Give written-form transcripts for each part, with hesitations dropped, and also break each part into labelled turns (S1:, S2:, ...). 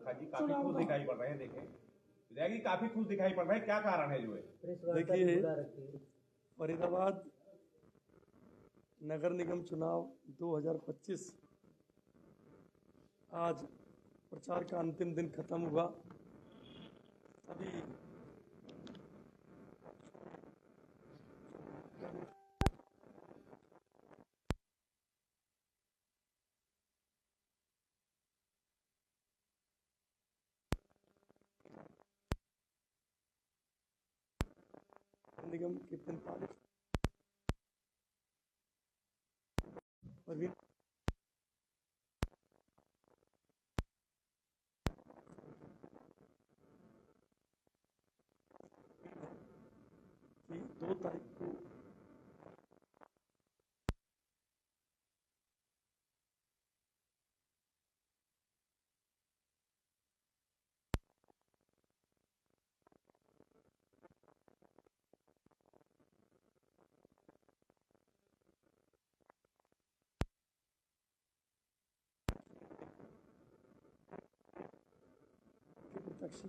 S1: प्रसाद जी काफी खुश दिखाई पड़ रहे हैं। देखें विधायक जी काफी खुश दिखाई पड़ रहे हैं, क्या कारण है जो है?
S2: देखिए, फरीदाबाद नगर निगम चुनाव 2025 आज प्रचार का अंतिम दिन खत्म हुआ। अभी निगम के 45 कि 2 तारीख को प्रत्यक्ष की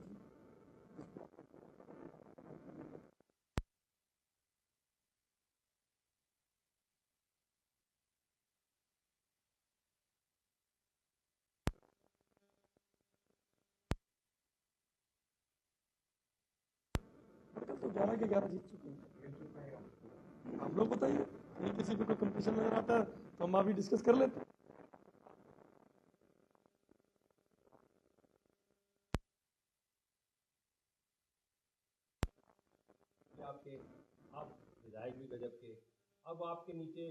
S2: तो 11 के 11 जीत चुके हैं। आप लोग बताइए, कहीं किसी को कोई कंपटीशन नजर आता है तो हम अभी डिस्कस कर लेते हैं।
S3: आपके आप विधायक भी गजब के, अब आपके नीचे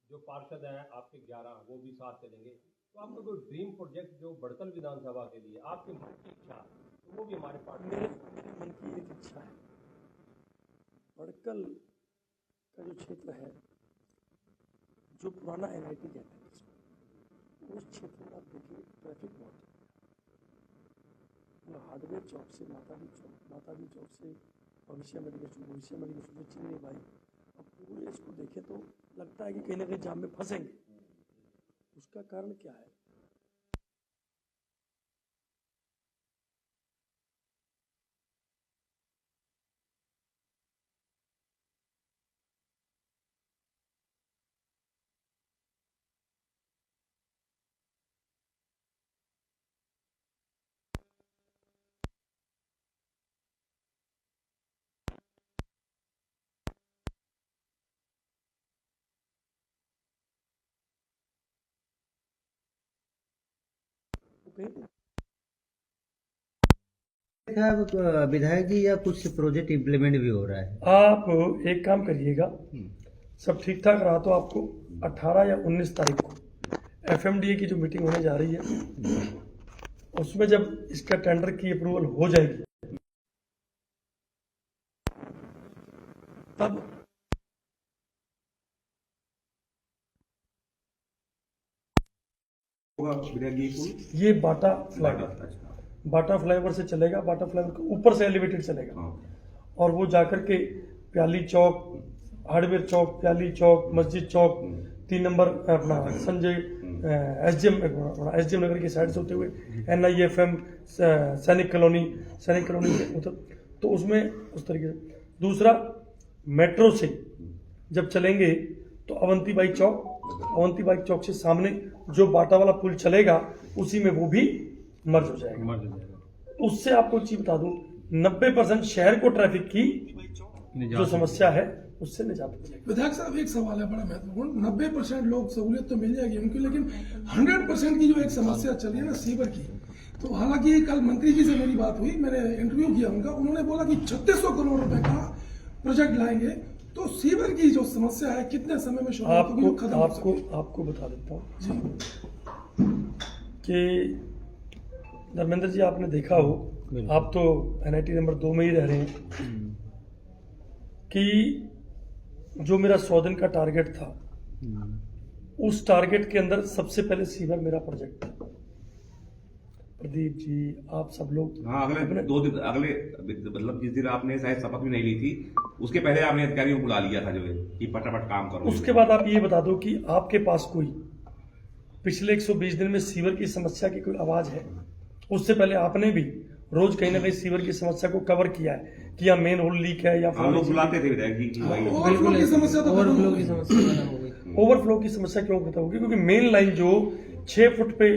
S3: जो पार्षद हैं आपके 11 वो भी साथ चलेंगे, तो आपका कोई ड्रीम प्रोजेक्ट जो बड़कल विधानसभा के लिए आपके मन की इच्छा, तो वो भी हमारे पार्टी
S2: मेरे मन की एक इच्छा है, बड़कल का जो क्षेत्र है, जो पुराना NIT कहते हैं उसको, उस क्षेत्र में आप देखिए ट्रैफिक बहुत है। हार्डवेयर चौक से माताजी चौक से भविष्य मेडिकल से चिन्ह भाई, अब पूरे इसको देखें तो लगता है कि कहीं ना कहीं जाम में फंसेंगे। उसका कारण क्या है?
S4: विधायक जी, या कुछ प्रोजेक्ट इम्प्लीमेंट भी हो रहा है?
S2: आप एक काम करिएगा, सब ठीक ठाक रहा तो आपको 18 या 19 तारीख को FMDA की जो मीटिंग होने जा रही है, उसमें जब इसका टेंडर की अप्रूवल हो जाएगी तब ये बाटा फ्लाईओवर से चलेगा, बाटा फ्लाईओवर के ऊपर से एलिवेटेड चलेगा और वो जाकर के प्याली चौक, हार्डवेयर चौक, प्याली चौक, मस्जिद चौक, 3 नंबर अपना संजय SDM नगर की साइड से होते हुए NIFM सैनिक कॉलोनी से उधर, तो उसमें उस तरीके से। दूसरा, मेट्रो से जब चलेंगे तो अवंती बाई चौक से सामने जो बाटा वाला पुल चलेगा उसी में वो भी मर्ज हो जाएगा। उससे आपको चीज बता दूं, 90% शहर को ट्रैफिक की जो समस्या है उससे निजात मिलेगी।
S5: विधायक साहब, एक सवाल है बड़ा महत्वपूर्ण। 90% लोग सहूलियत तो मिल जाएगी उनकी, लेकिन 100% की जो एक समस्या चल रही है ना सीवर की, तो हालांकि कल मंत्री जी से मेरी बात हुई, मैंने इंटरव्यू किया उनका, उन्होंने बोला कि 3600 करोड़ रुपए का प्रोजेक्ट लाएंगे, तो सीवर की जो समस्या है कितने समय में
S2: आपको बता देता हूँ कि धर्मेंद्र जी, आपने देखा हो, आप तो NIT नंबर 2 में ही रह रहे हैं, कि जो मेरा 100 दिन का टारगेट था, उस टारगेट के अंदर सबसे पहले सीवर मेरा प्रोजेक्ट था। प्रदीप जी, आप सब लोग,
S1: अगले 2 दिन, मतलब जिस दिन आपने शायद शपथ भी नहीं ली थी, उसके पहले आपने अधिकारियों को बुला लिया था जो है कि फटाफट काम करो।
S2: उसके बाद आप ये बता दो कि आपके पास कोई पिछले 120 दिन में सीवर की समस्या की कोई आवाज है? उससे पहले आपने भी रोज कहीं ना कहीं सीवर की समस्या को कवर किया है कि यहाँ मेन होल लीक है या
S1: हम लोग बुलाते थे विधायक जी की भाई
S5: ओवरफ्लो की समस्या तो खत्म हो गई।
S2: ओवरफ्लो की समस्या क्यों खत्म होगी? क्योंकि मेन लाइन जो 6 फुट पे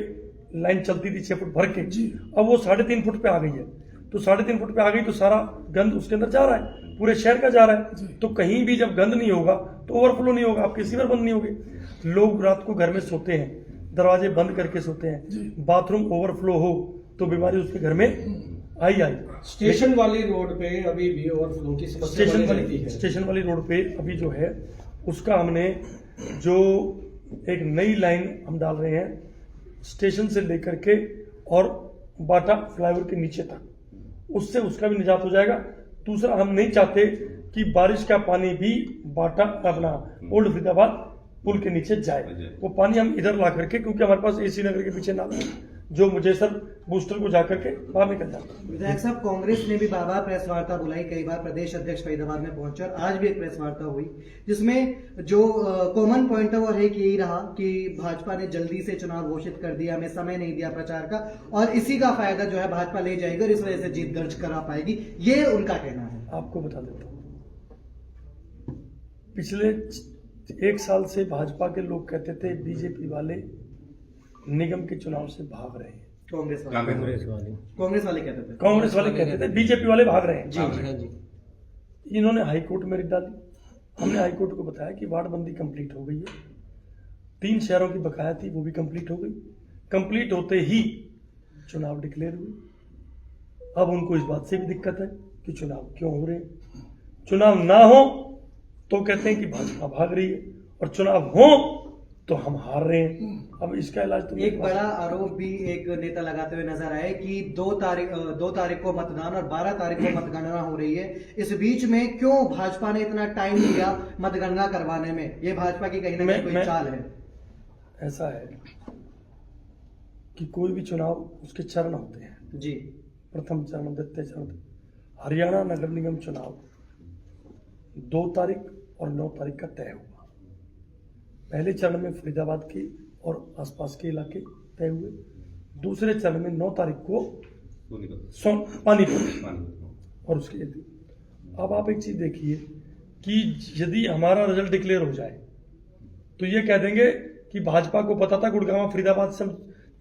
S2: लाइन चलती थी 6 फुट भर के, अब वो 3.5 फुट पे आ गई है। तो 3.5 फुट पे आ गई तो सारा गंद उसके अंदर जा रहा है, पूरे शहर का जा रहा है। तो कहीं भी जब गंद नहीं होगा तो ओवरफ्लो नहीं होगा, आपके सीवर बंद नहीं होंगे। लोग रात को घर में सोते हैं, दरवाजे बंद करके सोते हैं, बाथरूम ओवरफ्लो हो तो बीमारी उसके घर में आई।
S6: स्टेशन वाली रोड पे अभी भी ओवरफ्लो की समस्या बनी रहती है।
S2: स्टेशन वाली रोड पे अभी जो है उसका हमने जो एक नई लाइन हम डाल रहे हैं स्टेशन से लेकर के और बाटा फ्लाईओवर के नीचे तक, उससे उसका भी निजात हो जाएगा। दूसरा, हम नहीं चाहते कि बारिश का पानी भी बाटा अपना ओल्ड फरीदाबाद पुल के नीचे जाए। वो पानी हम इधर ला करके, क्योंकि हमारे पास एसी नगर के पीछे नाला है जो मुझे सर बूस्टर को जाकर के बाहर निकल जाता है।
S7: विधायक साहब, कांग्रेस ने भी बार-बार प्रेस वार्ता बुलाई, कई बार प्रदेश अध्यक्ष फरीदाबाद में पहुंचे और आज भी एक प्रेस वार्ता हुई जिसमें जो कॉमन पॉइंट है वो एक यही रहा कि भाजपा ने जल्दी से चुनाव घोषित कर दिया, हमें समय नहीं दिया प्रचार का और इसी का फायदा जो है भाजपा ले जाएगी और इस वजह से जीत दर्ज करा पाएगी, ये उनका कहना है।
S2: आपको बता देता हूँ, पिछले 1 साल से भाजपा के लोग कहते थे बीजेपी वाले निगम के चुनाव से भाग रहे हैं।
S7: कांग्रेस वाले कहते थे,
S2: कांग्रेस वाले कहते थे बीजेपी वाले भाग रहे हैं।
S7: जी।
S2: इन्होंने हाई कोर्ट में रिट डाली। हमने हाई कोर्ट को बताया कि वार्डबंदी कंप्लीट हो गई है, 3 शहरों की बकाया थी वो भी कंप्लीट हो गई। कंप्लीट होते ही चुनाव डिक्लेयर हुए। अब उनको इस बात से भी दिक्कत है कि चुनाव क्यों हो रहे हैं। चुनाव ना हो तो कहते हैं कि भाजपा भाग रही है और चुनाव हो तो हम हार रहे हैं। अब इसका इलाज तो
S7: एक बड़ा आरोप भी एक नेता लगाते हुए नजर आए कि 2 तारीख को मतदान और 12 तारीख को मतगणना हो रही है। इस बीच में क्यों भाजपा ने इतना टाइम लिया मतगणना करवाने में? ये भाजपा की कहीं ना कहीं कोई चाल है।
S2: ऐसा है कि कोई भी चुनाव उसके चरण होते हैं
S7: जी।
S2: प्रथम चरण, द्वितीय चरण। हरियाणा नगर निगम चुनाव 2 तारीख और 9 तारीख का तय हुआ। पहले चरण में फरीदाबाद की और आसपास के इलाके तय हुए। दूसरे चरण में 9 तारीख को पानीपत और उसके अब आप एक चीज देखिए कि यदि हमारा रिजल्ट डिक्लेयर हो जाए तो ये कह देंगे कि भाजपा को पता था गुड़गांव फरीदाबाद से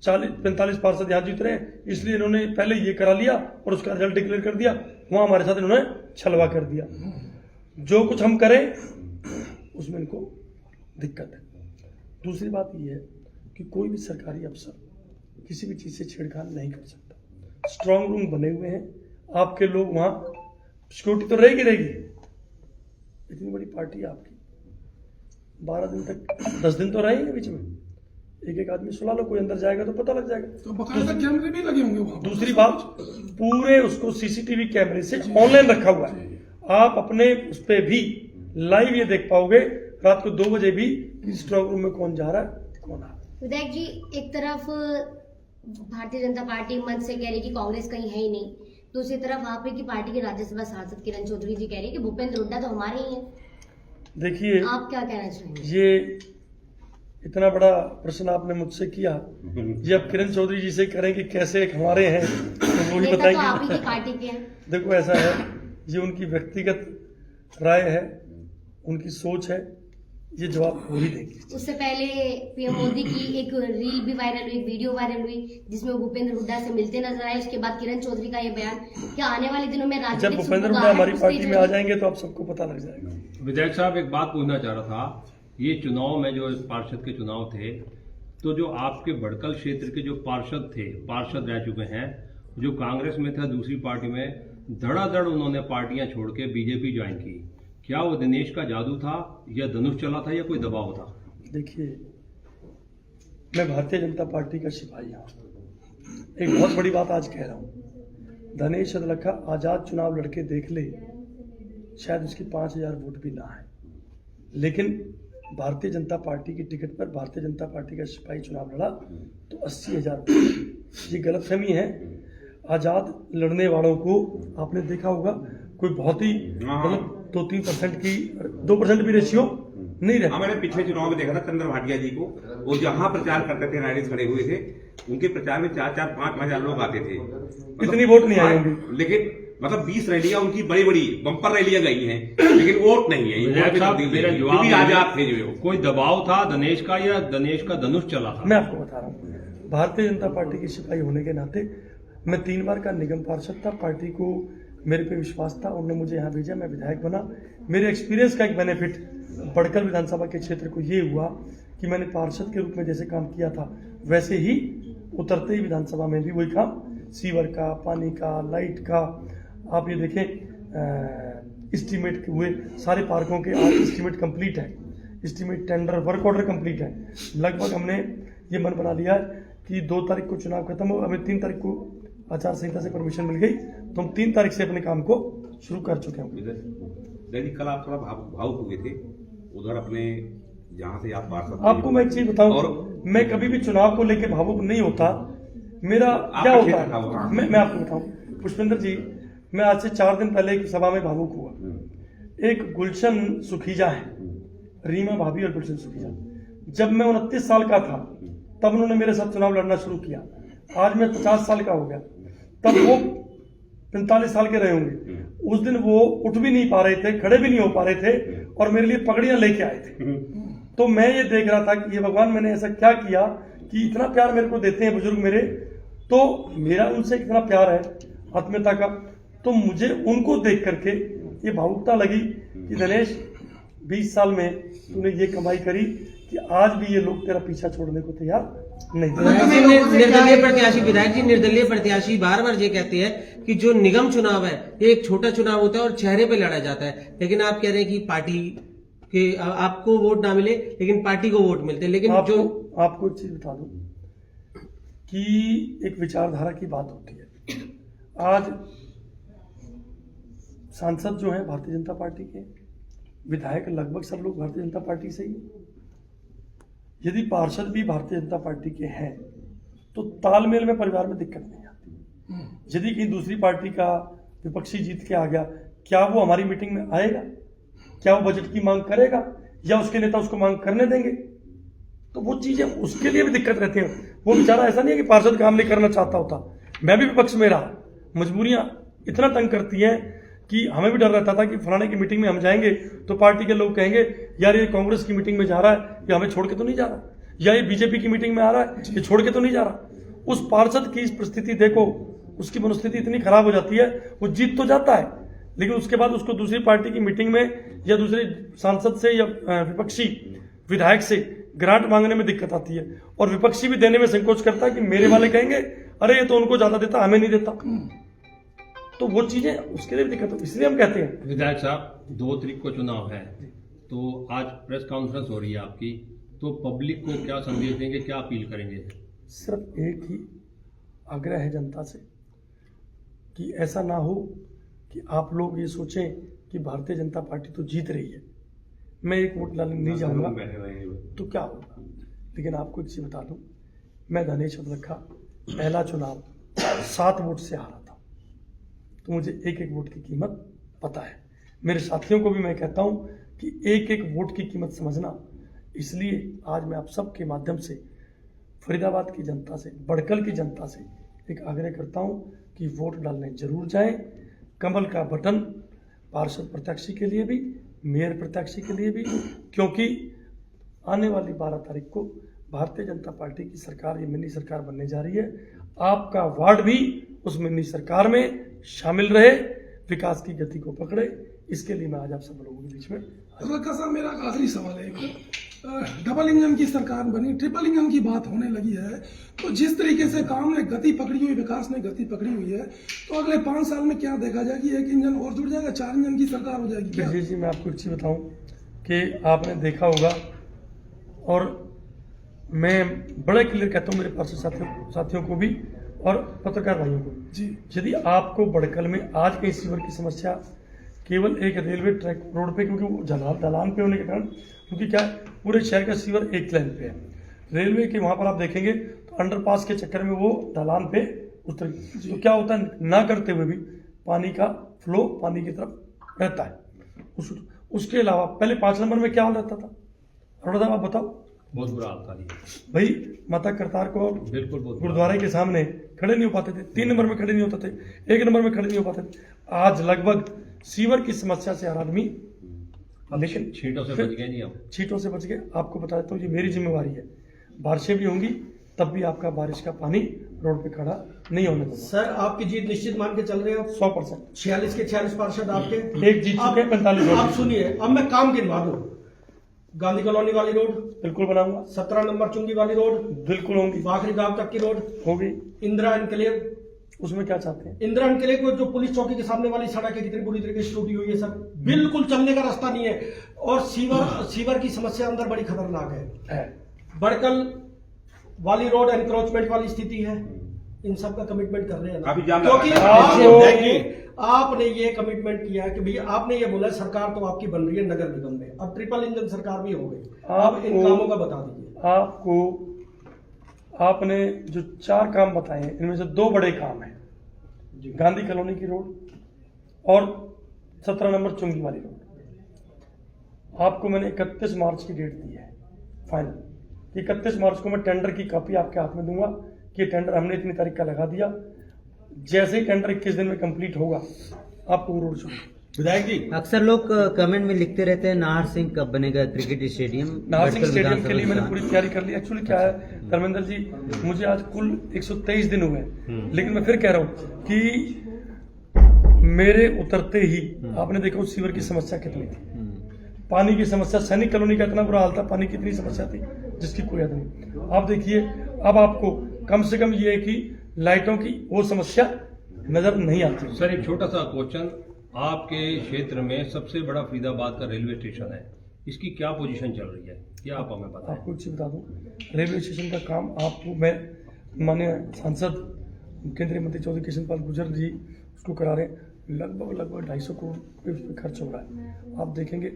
S2: 40-45 पार्षद यहाँ जीत रहे हैं, इसलिए इन्होंने पहले ये करा लिया और उसका रिजल्ट डिक्लेयर कर दिया। वहां हमारे साथ इन्होंने छलवा कर दिया। जो कुछ हम करें उसमें इनको दिक्कत है। दूसरी बात यह है कि कोई भी सरकारी अफसर किसी भी चीज से छेड़खानी नहीं कर सकता। स्ट्रांग रूम बने हुए हैं, आपके लोग वहां, सिक्योरिटी तो रहेगी। इतनी बड़ी पार्टी है आपकी, 12 दिन तक 10 दिन तो रहेंगे बीच में, एक आदमी सुला लो, कोई अंदर जाएगा तो पता लग जाएगा।
S5: तो बकायदा कैमरे भी लगे होंगे वहां।
S2: दूसरी बात, पूरे उसको सीसीटीवी कैमरे से ऑनलाइन रखा हुआ है। आप अपने उस पर भी लाइव ये देख पाओगे रात को 2 बजे भी स्ट्रांग रूम में कौन जा रहा है कौन आ रहा है।
S8: विधायक जी, एक तरफ भारतीय जनता पार्टी मंच से कह रही कि कांग्रेस कहीं है ही नहीं, दूसरी तरफ आप ही की पार्टी के राज्यसभा सांसद किरण चौधरी जी कह रही कि भूपेंद्र हुड्डा तो हमारे ही हैं।
S2: देखिए,
S8: आप क्या कहना चाहेंगे?
S2: ये इतना बड़ा प्रश्न आपने मुझसे किया, ये अब किरण चौधरी जी से करें कि कैसे हमारे हैं तो वो ही बताएंगे।
S8: तो आप ही की पार्टी के हैं।
S2: देखो, ऐसा है, ये उनकी व्यक्तिगत राय है, उनकी सोच है, ये जवाब वो ही देंगे।
S8: उससे पहले पीएम मोदी की एक रील भी वायरल हुई, एक वीडियो वायरल हुई जिसमें वो भूपेंद्र हुड्डा से मिलते नजर आए। उसके बाद किरण चौधरी का ये बयान, क्या आने वाले दिनों में
S2: जब भूपेंद्र हुड्डा हमारी पार्टी में आ जाएंगे तो आप सबको पता लग जाएगा।
S3: विधायक साहब, एक बात पूछना चाह रहा था, ये चुनाव में जो पार्षद के चुनाव थे तो जो आपके भड़कल क्षेत्र के जो पार्षद रह चुके हैं, जो कांग्रेस में था दूसरी पार्टी में, धड़ाधड़ उन्होंने पार्टियां छोड़ के बीजेपी ज्वाइन की। क्या वो दिनेश का जादू था या धनुष चला था या कोई दबाव था?
S2: देखिए, मैं भारतीय जनता पार्टी का सिपाही हूं। एक बहुत बड़ी बात आज कह रहा हूं, धनेश अदलखा आजाद चुनाव लड़के देख ले, शायद उसकी 5000 वोट भी ना है, लेकिन भारतीय जनता पार्टी की टिकट पर भारतीय जनता पार्टी का सिपाही चुनाव लड़ा तो 80,000। ये गलतफहमी है। आजाद लड़ने वालों को आपने देखा होगा, कोई बहुत ही मतलब 2-3% की 2% भी रेशियो नहीं रहता।
S1: मैंने पिछले चुनाव में देखा था चंद्र भाटिया जी को, वो जहां प्रचार करते थे, राइडर्स खड़े हुए थे, उनके प्रचार में 4-4, 5-5 लोग आते थे।
S2: इतनी वोट नहीं आई होंगी,
S1: लेकिन मतलब 20 रैलियां उनकी बड़ी बड़ी बम्पर रैलियां गई हैं, लेकिन वोट नहीं है।
S3: मेरा जवाब
S1: क्योंकि आजाद थे जो
S3: कोई दबाव था दिनेश का या दिनेश का धनुष चला था?
S2: मैं आपको बता रहा हूँ, भारतीय जनता पार्टी की सिपाही होने के नाते मैं 3 बार का निगम पार्षद था, पार्टी को मेरे पे विश्वास था, उन्होंने मुझे यहाँ भेजा, मैं विधायक बना। मेरे एक्सपीरियंस का एक बेनिफिट बड़कल विधानसभा के क्षेत्र को ये हुआ कि मैंने पार्षद के रूप में जैसे काम किया था वैसे ही उतरते ही विधानसभा में भी वही काम, सीवर का, पानी का, लाइट का, आप ये देखें एस्टीमेट हुए सारे पार्कों के, आज एस्टीमेट कंप्लीट है, estimate tender work order complete है। लगभग हमने ये मन बना लिया है कि 2 तारीख को चुनाव खत्म हो, हमें 3 तारीख को आचार संहिता से परमिशन मिल गई, तो हम 3 तारीख से अपने काम को शुरू कर चुके हैं।
S1: दैनिक कल आप थोड़ा भावुक हुए थे उधर अपने जहां से आप पार्षद।
S2: आपको मैं एक चीज बताऊं,
S1: और
S2: मैं कभी भी चुनाव को लेकर भावुक नहीं होता। मेरा क्या होता है, मैं आपको बताऊं पुष्पेंद्र जी, मैं आज से 4 दिन पहले एक सभा में भावुक हुआ। एक गुलशन सुखीजा है, रीमा भाभी और गुलशन सुखीजा, जब मैं 29 साल का था तब उन्होंने मेरे साथ चुनाव लड़ना शुरू किया। आज मैं 50 साल का हो गया, तब वो 45 साल के रहे होंगे। उस दिन वो उठ भी नहीं पा रहे थे, खड़े भी नहीं हो पा रहे थे, और मेरे लिए पगड़ियां लेके आए थे। तो मैं ये देख रहा था कि ये भगवान, मैंने ऐसा क्या किया कि इतना प्यार मेरे को देते हैं बुजुर्ग मेरे, तो मेरा उनसे इतना प्यार है आत्मीयता का। तो मुझे उनको देख करके ये भावुकता लगी कि दिनेश 20 साल में तूने ये कमाई करी कि आज भी ये लोग तेरा पीछा छोड़ने को तैयार नहीं थे।
S9: निर्दलीय प्रत्याशी, विधायक जी निर्दलीय प्रत्याशी बार बार ये कहते हैं कि जो निगम चुनाव है ये एक छोटा चुनाव होता है और चेहरे पे लड़ा जाता है, लेकिन आप कह रहे हैं कि पार्टी के आपको वोट ना मिले लेकिन पार्टी को वोट मिलते हैं। लेकिन
S2: आपको एक चीज बता दूं कि एक विचारधारा की बात होती है। आज सांसद जो है भारतीय जनता पार्टी के, विधायक लगभग सब लोग भारतीय जनता पार्टी से ही। यदि पार्षद भी भारतीय जनता पार्टी के हैं तो तालमेल में परिवार में दिक्कत नहीं आती। यदि कहीं दूसरी पार्टी का विपक्षी जीत के आ गया, क्या वो हमारी मीटिंग में आएगा? क्या वो बजट की मांग करेगा या उसके नेता उसको मांग करने देंगे? तो वो चीजें उसके लिए भी दिक्कत रहती है। वो बेचारा ऐसा नहीं है कि पार्षद काम नहीं करना चाहता होता, मैं भी विपक्ष में रहा, मजबूरियां इतना तंग करती हैं कि हमें भी डर रहता था कि फलाने की मीटिंग में हम जाएंगे तो पार्टी के लोग कहेंगे यार ये कांग्रेस की मीटिंग में जा रहा है, ये हमें छोड़ के तो नहीं जा रहा, या ये बीजेपी की मीटिंग में आ रहा है, ये छोड़ के तो नहीं जा रहा। उस पार्षद की परिस्थिति देखो, उसकी मनोस्थिति इतनी खराब हो जाती है, वो जीत तो जाता है लेकिन उसके बाद उसको दूसरी पार्टी की मीटिंग में या दूसरे सांसद से या विपक्षी विधायक से ग्रांट मांगने में दिक्कत आती है, और विपक्षी भी देने में संकोच करता है कि मेरे वाले कहेंगे अरे ये तो उनको ज्यादा देता, हमें नहीं देता। तो वो चीजें उसके लिए भी दिक्कत होती है, इसलिए हम कहते हैं।
S3: विधायक साहब 2 तारीख को चुनाव है, तो आज प्रेस कॉन्फ्रेंस हो रही है आपकी, तो पब्लिक को क्या संदेश देंगे, क्या अपील करेंगे?
S2: सिर्फ एक ही आग्रह है जनता से कि ऐसा ना हो कि आप लोग ये सोचें कि भारतीय जनता पार्टी तो जीत रही है, मैं एक वोट डालने नहीं जाऊंगा तो क्या होगा। लेकिन आपको एक चीज बता दूं, मैं धनेश अदरखा पहला चुनाव 7 वोट से हारा था, तो मुझे एक एक वोट की कीमत पता है। मेरे साथियों को भी मैं कहता हूं कि एक एक वोट की कीमत समझना। इसलिए आज मैं आप सबके माध्यम से फरीदाबाद की जनता से, बड़कल की जनता से एक आग्रह करता हूं कि वोट डालने जरूर जाएं। कमल का बटन पार्षद प्रत्याशी के लिए भी, मेयर प्रत्याशी के लिए भी, क्योंकि आने वाली 12 तारीख को भारतीय जनता पार्टी की सरकार, ये मिनी सरकार बनने जा रही है। आपका वार्ड भी उस मिनी सरकार में शामिल रहे, विकास की गति को पकड़े, इसके लिए मैं आज आप सब लोगों के बीच में।
S5: अदरखा साहब, मेरा आखिरी सवाल है, डबल इंजन की सरकार बनी, ट्रिपल इंजन की बात होने लगी है, तो जिस तरीके से काम ने गति पकड़ी हुई, विकास ने गति पकड़ी हुई है, तो अगले 5 साल में क्या देखा जाए कि 1 इंजन और जुड़ जाएगा, 4 इंजन की सरकार हो जाएगी?
S2: जी, मैं आपको एक चीज बताऊं कि आपने देखा होगा, और मैं बड़ा क्लियर कहता हूं मेरे पार्षद साथियों को भी और पत्रकार भाइयों को भी, यदि आपको बड़कल में आज कहीं सीवर की समस्या केवल एक रेलवे ट्रैक रोड पे, क्योंकि वो ढलान पे होने के कारण, क्योंकि क्या पूरे शहर का सीवर एक लाइन पे है, रेलवे के वहां पर आप देखेंगे तो अंडरपास के चक्कर में वो ढलान पे उतर, तो क्या होता है, ना करते हुए भी पानी का फ्लो पानी की तरफ रहता है। उसके अलावा पहले 5 नंबर में क्या हाल रहता था, अरोड़ा साहब आप बताओ।
S3: बहुत बुरा हाल था जी,
S2: भाई माता करतार को
S3: बिल्कुल बहुत बुरा
S2: गुरुद्वारे के सामने खड़े नहीं हो पाते थे, 3 नंबर में खड़े नहीं होते थे, 1 नंबर में खड़े नहीं हो पाते थे। आज लगभग सीवर की समस्या से हर आदमी, लेकिन
S3: छींटों से बच गए जी हम।
S2: छींटों से बच गए। आपको बताता हूँ ये मेरी जिम्मेवारी है, बारिशें भी होंगी तब भी आपका बारिश का पानी रोड पे खड़ा नहीं होने देगा।
S6: सर आपकी जीत निश्चित मान के चल रहे हैं आप?
S2: 100%।
S6: 46 के 46 पार्षद आपके
S2: एक जीत चुके हैं, 45
S6: आप सुनिए, अब मैं काम गिनवा दूं। गांधी कॉलोनी वाली रोड
S2: बिल्कुल बनाऊंगा,
S6: 17 नंबर चुंगी वाली रोड,
S2: बिल्कुल होंगी,
S6: बाखरी गांव तक की रोड
S2: होगी।
S6: इंदिरा एनक्लेव,
S2: उसमें क्या चाहते हैं?
S6: इंदिरा एनक्लेव को जो पुलिस चौकी के सामने वाली सड़क है कितनी बुरी तरीके से टूटी हुई है सर, बिल्कुल चलने का रास्ता नहीं है। और सीवर की समस्या अंदर बड़ी खतरनाक है। बड़कल वाली रोड एनक्रोचमेंट वाली स्थिति है। इन सब का कमिटमेंट कर रहे हैं ना,
S1: काफी जाम
S6: क्योंकि
S1: लगा है।
S6: आपने ये कमिटमेंट किया है कि भैया आपने ये बोला सरकार तो आपकी बन रही है नगर निगम में, अब ट्रिपल इंजन सरकार भी हो गई, आप इन कामों का बता दीजिए।
S2: आपने जो 4 काम बताए हैं इनमें से 2 बड़े काम हैं, गांधी कॉलोनी की रोड और 17 नंबर चुंगी वाली रोड। आपको मैंने 31 मार्च की डेट दी है फाइनल, 31 मार्च को मैं टेंडर की कॉपी आपके हाथ में दूंगा कि टेंडर हमने इतनी तारीख का लगा दिया। जैसे ही टेंडर 21 दिन में कंप्लीट होगा आपको वो रोड शो।
S4: विधायक जी, अक्सर लोग कमेंट में लिखते रहते हैं नाहर सिंह कब बनेगा cricket stadium.
S2: Nahar Singh stadium के लिए मैंने पूरी तैयारी कर ली। एक्चुअली क्या है धर्मेंद्र जी, मुझे आज कुल 123 दिन हुए हैं, लेकिन मैं फिर कह रहा हूँ कि मेरे उतरते ही आपने देखा उस सीवर की समस्या कितनी थी, पानी की समस्या, सैनिक कॉलोनी का इतना बुरा हाल था, पानी की इतनी समस्या थी जिसकी कोई हद नहीं। आप देखिए अब आपको कम से कम ये है कि लाइटों की वो समस्या नजर नहीं आती।
S3: सर एक छोटा सा क्वेश्चन, आपके क्षेत्र में सबसे बड़ा फरीदाबाद का रेलवे स्टेशन है, इसकी क्या पोजीशन चल रही है, क्या आप हमें बताएं?
S2: आपको एक चीज बता दूं, रेलवे स्टेशन का काम आपको मैं माननीय सांसद केंद्रीय मंत्री चौधरी कृष्ण पाल गुर्जर जी उसको करा रहे हैं। लगभग 250 करोड़ रुपये उस पर खर्च हो रहा है। आप देखेंगे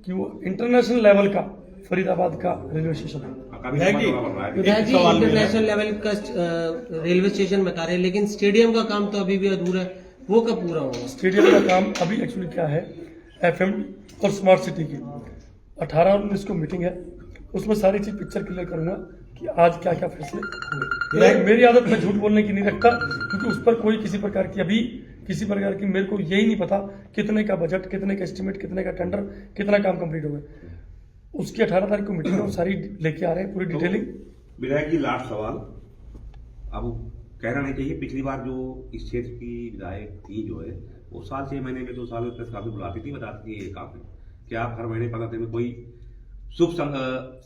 S2: कि वो इंटरनेशनल लेवल का फरीदाबाद का रेलवे स्टेशन है।
S9: विधायक जी इंटरनेशनल लेवल का रेलवे स्टेशन बता रहे हैं, लेकिन स्टेडियम का काम तो अभी भी अधूरा है, वो कब पूरा होगा?
S2: स्टेडियम का काम अभी एक्चुअली क्या है, FM और स्मार्ट सिटी की 18 और 19 को मीटिंग है, उसमें सारी चीज पिक्चर क्लियर करूंगा कि आज क्या क्या फैसले हुए। मेरी आदत में झूठ बोलने की नहीं रखता, क्योंकि उस पर कोई किसी प्रकार की अभी किसी प्रकार की मेरे को यही नहीं पता कितने का बजट, कितने का एस्टिमेट, कितने का टेंडर, कितना काम कंप्लीट हो गया। उसकी 18 तारीख को मीटिंग है, वो सारी लेके आ रहे हैं पूरी डिटेलिंग।
S1: विधायक जी लास्ट सवाल, अब कहना नहीं चाहिए, पिछली बार जो इस क्षेत्र की विधायक थी जो है वो 6 महीने में 2 साल में प्रेस काफी बुलाती थी, बताती थी ये काम है, क्या आप हर महीने 15 दिन में कोई शुभ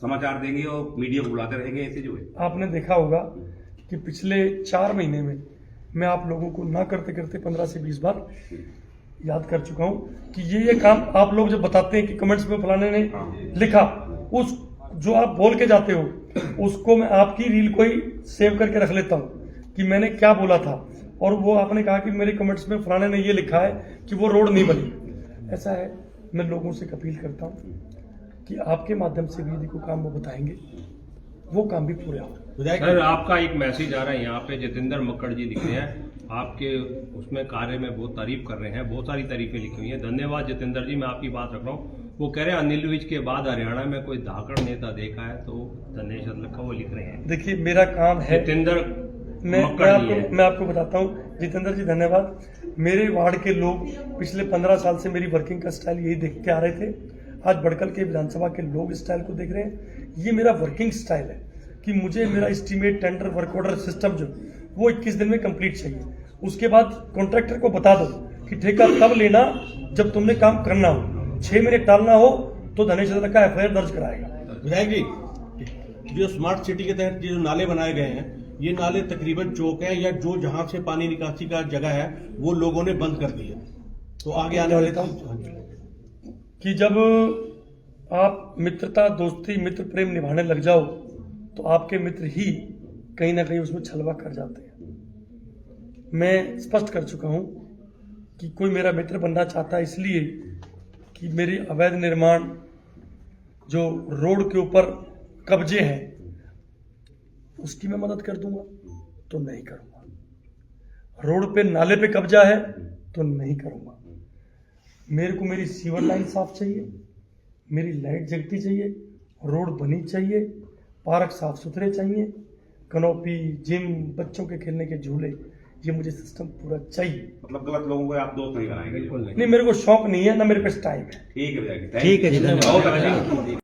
S1: समाचार देंगे और मीडिया को बुलाते रहेंगे ऐसे जो है? आपने देखा होगा कि पिछले 4 महीने में मैं आप लोगों को ना करते करते 15 से 20 बार याद कर चुका हूं कि ये काम आप लोग जब बताते हैं कि कमेंट्स में फलाने ने लिखा, उस जो आप बोल के जाते हो उसको मैं आपकी रील को ही सेव करके रख लेता हूं कि मैंने क्या बोला था, और वो आपने कहा कि मेरे कमेंट्स में फलाने ने ये लिखा है कि वो रोड नहीं बनी। ऐसा है, मैं लोगों से अपील करता हूं कि आपके माध्यम से भी यदि कोई काम वो बताएंगे वो काम भी पूरा हो।
S3: सर आपका एक मैसेज आ रहा है यहाँ पे, जितेंद्र मक्कड़ जी लिख रहे हैं आपके उसमें कार्य में बहुत तारीफ कर रहे हैं, बहुत सारी तारीफें लिखी हुई हैं। धन्यवाद जितेंद्र जी, मैं आपकी बात रख रहा हूँ। वो कह रहे हैं अनिल विज के बाद हरियाणा में कोई धाकड़ नेता देखा है तो धनेश अदलखा वो लिख रहे हैं।
S2: देखिए मेरा काम है,
S3: जितेंद्र
S2: मैं आपको बताता हूँ जितेंद्र जी, धन्यवाद। मेरे वार्ड के लोग पिछले 15 साल से मेरी वर्किंग का स्टाइल यही देख के आ रहे थे, आज बड़कल के विधानसभा के लोग स्टाइल को देख रहे हैं। ये मेरा वर्किंग स्टाइल है कि मुझे मेरा estimate, tender, work order system जो वो 21 दिन में कंप्लीट चाहिए। उसके बाद कॉन्ट्रैक्टर को बता दो कि ठेका तब लेना जब तुमने काम करना हो, 6 महीने टालना हो तो धनेश का FIR दर्ज कराएगा।
S10: विधायक जी, जो स्मार्ट सिटी के तहत जो नाले बनाए गए हैं, ये नाले तकरीबन चौक है या जो जहां से पानी निकासी का जगह है वो लोगों ने बंद कर दिया, तो आगे आने वाले
S2: कि जब आप मित्रता, दोस्ती, मित्र प्रेम निभाने लग जाओ तो आपके मित्र ही कहीं ना कहीं उसमें छलवा कर जाते हैं। मैं स्पष्ट कर चुका हूं कि कोई मेरा मित्र बनना चाहता है इसलिए कि मेरी अवैध निर्माण जो रोड के ऊपर कब्जे हैं उसकी मैं मदद कर दूंगा तो नहीं करूंगा। रोड पे नाले पे कब्जा है तो नहीं करूंगा। मेरे को मेरी सीवर लाइन साफ चाहिए, मेरी लाइट जगती चाहिए रोड बनी चाहिए, पार्क साफ सुथरे चाहिए, कनोपी, जिम, बच्चों के खेलने के झूले, ये मुझे सिस्टम पूरा चाहिए।
S1: मतलब गलत लोगों को आप दोस्त नहीं बनाएंगे?
S2: नहीं, मेरे को शौक नहीं है, ना मेरे पास टाइम है।
S1: ठीक है भैया जी,
S4: ठीक है जी,
S1: बहुत अच्छा।